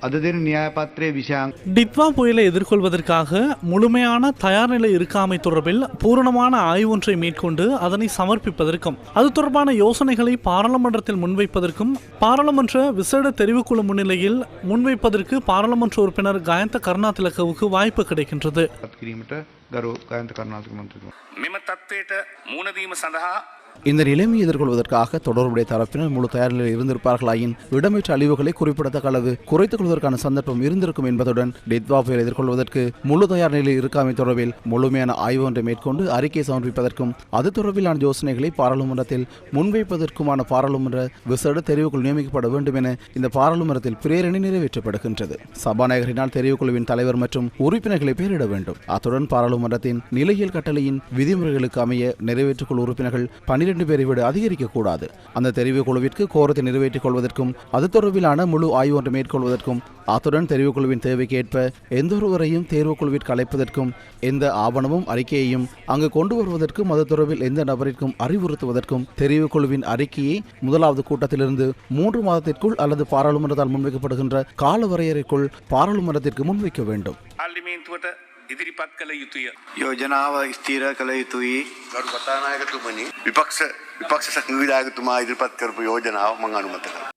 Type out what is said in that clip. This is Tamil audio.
අද දෙන න්‍යාය පත්‍රයේ විෂයන් டிட்வா புயலை எதிர்கொள்வதற்காக முழுமையான தயார் நிலை இருக்காமை தொடர்பில் பூரணமான ஆய்வு ஒன்றை மேற்கொண்டு அதனை சமர்ப்பிப்பதற்கும் அது தொடர்பான யோசனைகளை பாராளுமன்றத்தில் முன்வைப்பதற்கும் பாராளுமன்ற விசேட தெரிவுக்குழு முன்னிலையில் முன்வைப்பதற்கு பாராளுமன்ற உறுப்பினர் கயந்த கருணாதிலகவுக்கு வாய்ப்பு கிடைக்கின்றது. මෙම තත්ත්වයට මුහුණ දීම සඳහා இந்த நிலைமையை எதிர்கொள்வதற்காக தொடர்புடைய தரப்பினர் முழு தயார் நிலையில் இருந்திருப்பார்களாயின் இடம்பெற்ற அழிவுகளை குறிப்பிடத்தக்க அளவு குறைத்துக் கொள்வதற்கான சந்தர்ப்பம் இருந்திருக்கும் என்பதுடன் டிட்வா புயலை எதிர்கொள்வதற்கு முழு தயார் நிலையில் இருக்காமை தொடர்பில் முழுமையான ஆய்வு ஒன்றை மேற்கொண்டு அறிக்கை சமர்ப்பிப்பதற்கும் அது தொடர்பிலான யோசனைகளை பாராளுமன்றத்தில் முன்வைப்பதற்குமான பாராளுமன்ற விசேட தெரிவுக்குழு நியமிக்கப்பட வேண்டும் என இந்த பாராளுமன்றத்தில் பிரேரணை நிறைவேற்றப்படுகின்றது. சபாநாயகரினால் தெரிவுக்குழுவின் தலைவர் மற்றும் உறுப்பினர்களை பெயரிட வேண்டும். அத்துடன் பாராளுமன்றத்தின் நிலையியல் கட்டளையின் விதிமுறைகளுக்கு அமைய நிறைவேற்றுக்குழு உறுப்பினர்கள் 12 பேரை விட அதிகரிக்கக்கூடாது. அந்த தெரிவுக்குழுவிற்கு கோரத்தை நிறைவேற்றிக் கொள்வதற்கும் அது தொடர்பிலான முழு ஆய்வு ஒன்றை மேற்கொள்வதற்கும் அத்துடன் தெரிவுக்குழுவின் தேவைக்கு ஏற்ப எந்தொருவரையும் தேர்வுக்குழுவிற்கு அழைப்பதற்கும் எந்த ஆவணமும் அறிக்கையையும் அங்கு கொண்டு வருவதற்கும் அது தொடர்பில் எந்த நபரிற்கும் அறிவுறுத்துவதற்கும் தெரிவுக்குழுவின் அறிக்கையை முதலாவது கூட்டத்திலிருந்து 3 மாதத்திற்குள் அல்லது பாராளுமன்றத்தால் முன்வைக்கப்படுகின்ற கால வரையறைக்குள் பாராளுமன்றத்திற்கு முன்வைக்க வேண்டும். ඉදිරිපත් කළ යුතුය. යෝජනාව ස්ථීර කළ යුතුයි. ගරු කතානායකතුමනි විපක්ෂ සංවිධායකතුමා ඉදිරිපත් කරපු යෝජනාව මම අනුමත කරනවා.